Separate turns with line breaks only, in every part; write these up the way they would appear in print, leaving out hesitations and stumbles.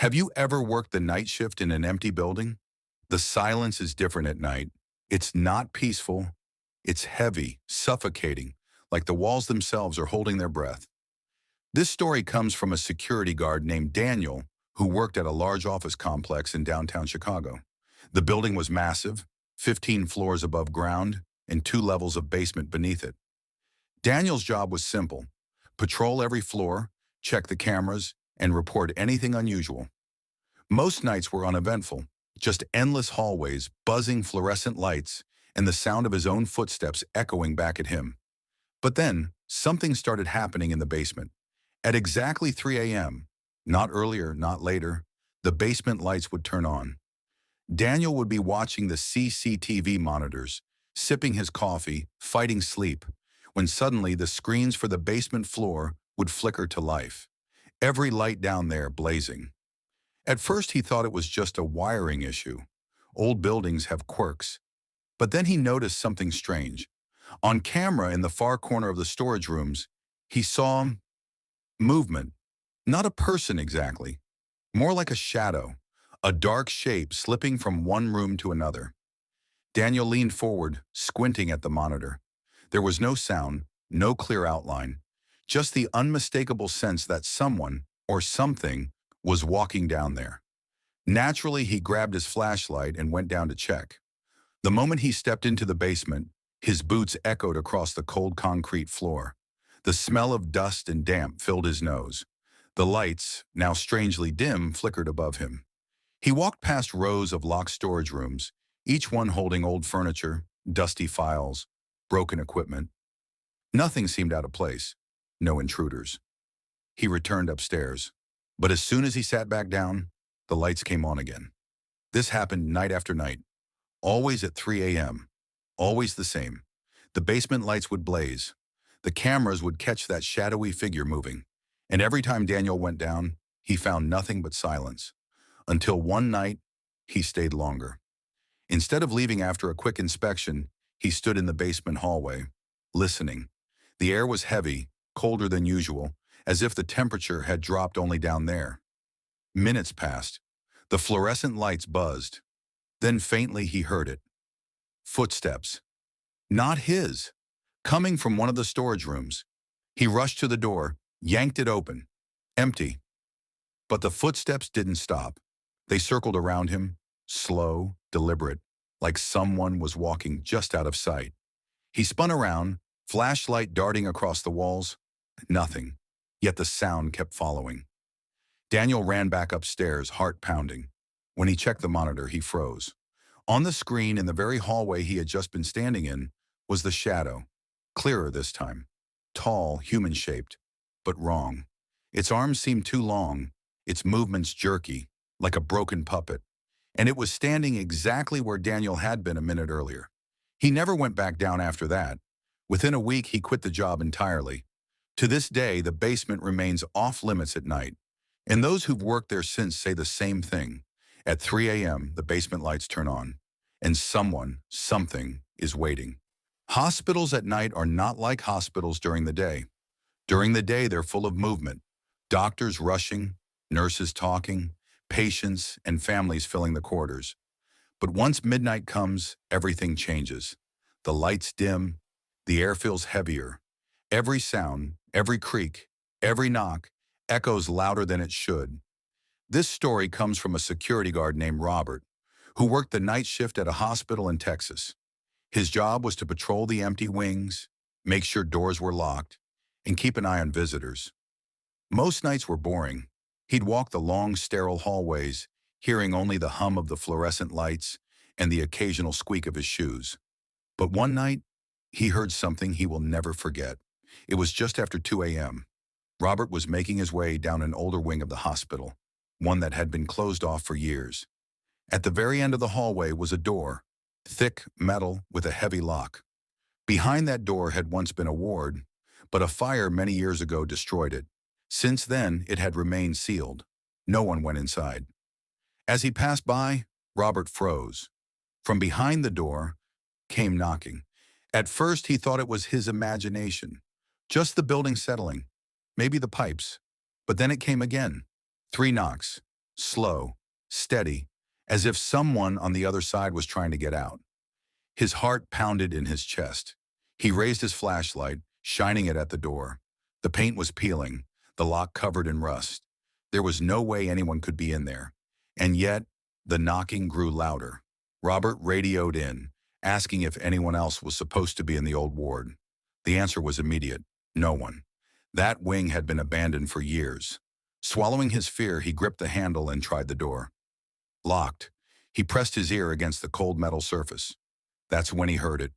Have you ever worked the night shift in an empty building? The silence is different at night. It's not peaceful. It's heavy, suffocating, like the walls themselves are holding their breath. This story comes from a security guard named Daniel who worked at a large office complex in downtown Chicago. The building was massive, 15 floors above ground and 2 levels of basement beneath it. Daniel's job was simple: patrol every floor, check the cameras, and report anything unusual. Most nights were uneventful, just endless hallways, buzzing fluorescent lights, and the sound of his own footsteps echoing back at him. But then, something started happening in the basement. At exactly 3 a.m., not earlier, not later, the basement lights would turn on. Daniel would be watching the CCTV monitors, sipping his coffee, fighting sleep, when suddenly the screens for the basement floor would flicker to life, every light down there blazing. At first he thought it was just a wiring issue. Old buildings have quirks. But then he noticed something strange. On camera in the far corner of the storage rooms, he saw movement. Not a person exactly, more like a shadow, a dark shape slipping from one room to another. Daniel leaned forward, squinting at the monitor. There was no sound, no clear outline, just the unmistakable sense that someone, or something, was walking down there. Naturally, he grabbed his flashlight and went down to check. The moment he stepped into the basement, his boots echoed across the cold concrete floor. The smell of dust and damp filled his nose. The lights, now strangely dim, flickered above him. He walked past rows of locked storage rooms, each one holding old furniture, dusty files, broken equipment. Nothing seemed out of place. No intruders. He returned upstairs. But as soon as he sat back down, the lights came on again. This happened night after night, always at 3 a.m., always the same. The basement lights would blaze. The cameras would catch that shadowy figure moving. And every time Daniel went down, he found nothing but silence. Until one night, he stayed longer. Instead of leaving after a quick inspection, he stood in the basement hallway, listening. The air was heavy, colder than usual, as if the temperature had dropped only down there. Minutes passed. The fluorescent lights buzzed. Then faintly he heard it. Footsteps. Not his. Coming from one of the storage rooms. He rushed to the door, yanked it open. Empty. But the footsteps didn't stop. They circled around him, slow, deliberate, like someone was walking just out of sight. He spun around, flashlight darting across the walls. Nothing. Yet the sound kept following. Daniel ran back upstairs, heart pounding. When he checked the monitor, he froze. On the screen in the very hallway he had just been standing in was the shadow, clearer this time. Tall, human-shaped, but wrong. Its arms seemed too long, its movements jerky, like a broken puppet. And it was standing exactly where Daniel had been a minute earlier. He never went back down after that. Within a week, he quit the job entirely. To this day, the basement remains off-limits at night. And those who've worked there since say the same thing. At 3 a.m., the basement lights turn on. And someone, something, is waiting. Hospitals at night are not like hospitals during the day. During the day, they're full of movement. Doctors rushing, nurses talking, patients and families filling the corridors. But once midnight comes, everything changes. The lights dim, the air feels heavier. Every sound, every creak, every knock echoes louder than it should. This story comes from a security guard named Robert, who worked the night shift at a hospital in Texas. His job was to patrol the empty wings, make sure doors were locked, and keep an eye on visitors. Most nights were boring. He'd walk the long, sterile hallways, hearing only the hum of the fluorescent lights and the occasional squeak of his shoes. But one night, he heard something he will never forget. It was just after 2 a.m. Robert was making his way down an older wing of the hospital, one that had been closed off for years. At the very end of the hallway was a door, thick metal with a heavy lock. Behind that door had once been a ward, but a fire many years ago destroyed it. Since then, it had remained sealed. No one went inside. As he passed by, Robert froze. From behind the door came knocking. At first, he thought it was his imagination, just the building settling, maybe the pipes. But then it came again. 3 knocks. slow, steady, as if someone on the other side was trying to get out. His heart pounded in his chest. He raised his flashlight, shining it at the door. The paint was peeling, the lock covered in rust. There was no way anyone could be in there. And yet, the knocking grew louder. Robert radioed in, asking if anyone else was supposed to be in the old ward. The answer was immediate. No one. That wing had been abandoned for years. Swallowing his fear, he gripped the handle and tried the door. Locked. He pressed his ear against the cold metal surface. That's when he heard it,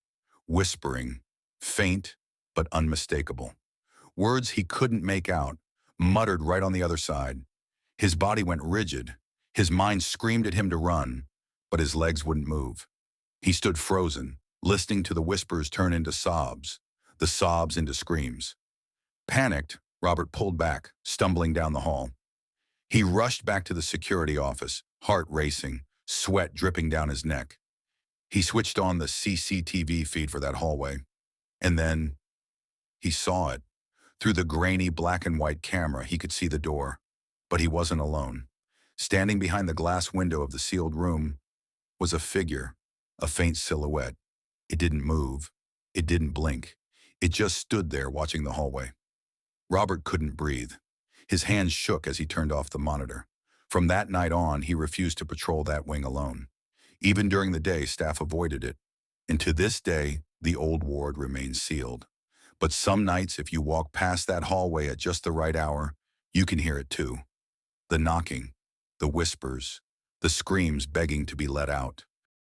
whispering, faint but unmistakable. Words he couldn't make out, muttered right on the other side. His body went rigid. His mind screamed at him to run, but his legs wouldn't move. He stood frozen, listening to the whispers turn into sobs, the sobs into screams. Panicked, Robert pulled back, stumbling down the hall. He rushed back to the security office, heart racing, sweat dripping down his neck. He switched on the CCTV feed for that hallway. And then he saw it. Through the grainy black and white camera, he could see the door. But he wasn't alone. Standing behind the glass window of the sealed room was a figure, a faint silhouette. It didn't move. It didn't blink. It just stood there watching the hallway. Robert couldn't breathe. His hands shook as he turned off the monitor. From that night on, he refused to patrol that wing alone. Even during the day, staff avoided it. And to this day, the old ward remains sealed. But some nights, if you walk past that hallway at just the right hour, you can hear it too. The knocking, the whispers, the screams begging to be let out.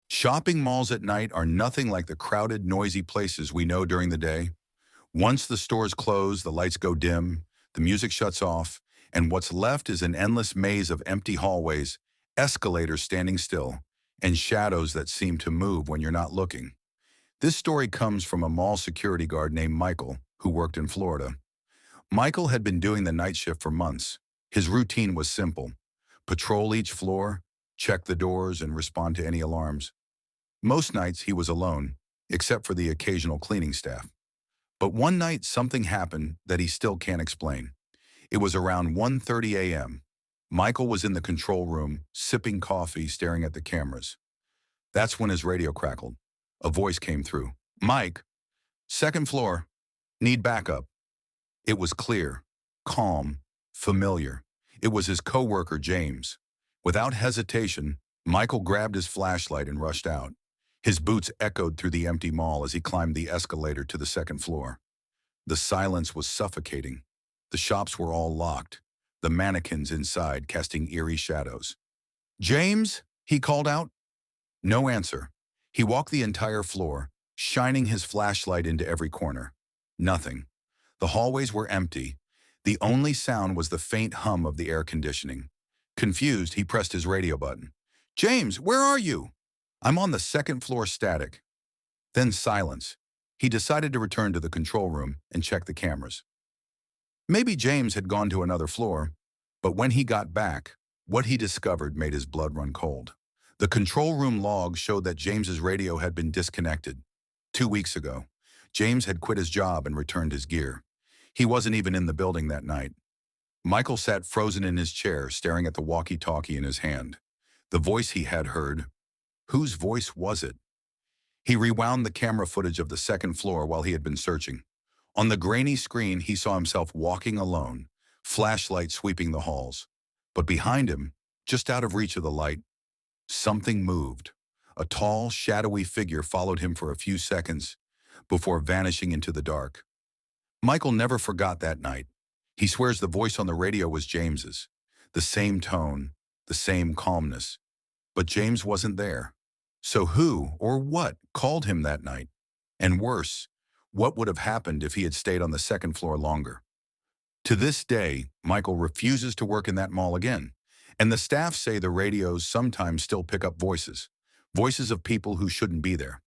Shopping malls at night are nothing like the crowded, noisy places we know during the day. Once the stores close, the lights go dim, the music shuts off, and what's left is an endless maze of empty hallways, escalators standing still, and shadows that seem to move when you're not looking. This story comes from a mall security guard named Michael, who worked in Florida. Michael had been doing the night shift for months. His routine was simple: patrol each floor, check the doors, and respond to any alarms. Most nights he was alone, except for the occasional cleaning staff. But one night something happened that he still can't explain. It was around 1:30 a.m. Michael was in the control room, sipping coffee, staring at the cameras. That's when his radio crackled. A voice came through. "Mike, second floor, need backup." It was clear, calm, familiar. It was his coworker, James. Without hesitation, Michael grabbed his flashlight and rushed out. His boots echoed through the empty mall as he climbed the escalator to the second floor. The silence was suffocating. The shops were all locked, the mannequins inside casting eerie shadows. "James?" he called out. No answer. He walked the entire floor, shining his flashlight into every corner. Nothing. The hallways were empty. The only sound was the faint hum of the air conditioning. Confused, he pressed his radio button. "James, where are you?" "I'm on the second floor, static." Then silence. He decided to return to the control room and check the cameras. Maybe James had gone to another floor, but when he got back, what he discovered made his blood run cold. The control room log showed that James's radio had been disconnected. 2 weeks ago, James had quit his job and returned his gear. He wasn't even in the building that night. Michael sat frozen in his chair, staring at the walkie-talkie in his hand. The voice he had heard, whose voice was it? He rewound the camera footage of the second floor while he had been searching. On the grainy screen, he saw himself walking alone, flashlight sweeping the halls. But behind him, just out of reach of the light, something moved. A tall, shadowy figure followed him for a few seconds before vanishing into the dark. Michael never forgot that night. He swears the voice on the radio was James's. The same tone, the same calmness. But James wasn't there. So who or what called him that night? And worse, what would have happened if he had stayed on the second floor longer? To this day, Michael refuses to work in that mall again. And the staff say the radios sometimes still pick up voices. Voices of people who shouldn't be there.